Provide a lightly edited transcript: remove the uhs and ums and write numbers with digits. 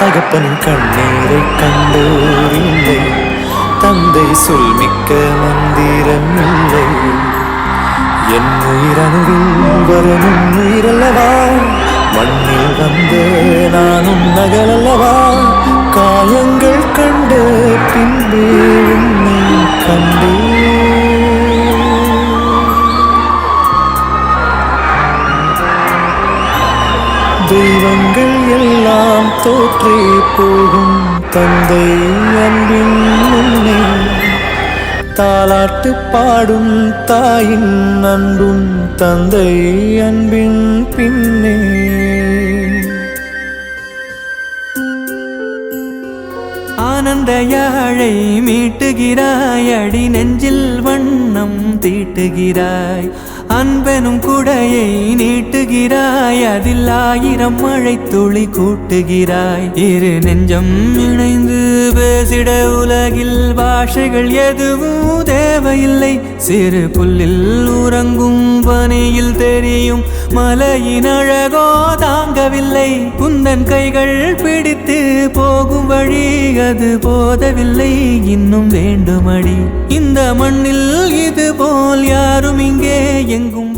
தகப்பனின் கண்ணீரை கண்டோர் இல்லை, தந்தை சொல் மிக்க மந்திரம் இல்லை. என் உயிரணுவில் வரணும் உயிரல்லவா, மண்ணில் வந்த நானும் நகலல்லவா. காயங்கள் கண்ட பின்பு உன்னை கண்டே. தெய்வங்கள் எல்லாம் தோற்றே போகும் தந்தை அன்பின் முன்னே, தாலாட்டு பாடும் தாயின் அன்பும் தந்தை அன்பின் பின்னே. ஆனந்த யாழை மீட்டுகிறாய், அடி நெஞ்சில் வண்ணம் தீட்டுகிறாய். அன்பெனும் குடையை நீட்டுகிறாய், அதில் 1000 மழை துளி கூட்டுகிறாய். இரு நெஞ்சம் இணைந்து பேசிட உலகில் பாஷைகள் எதுவும் தேவையில்லை. சிறு புல்லில் உறங்கும் பனியில் தெரியும் மலையின் அழகோ தாங்கவில்லை. குந்தன் கைகள் பிடித்து போகும் வழி அது போதவில்லை, இன்னும் வேண்டுமடி. இந்த மண்ணில் இது போல் யாரும் இங்கே எங்கும்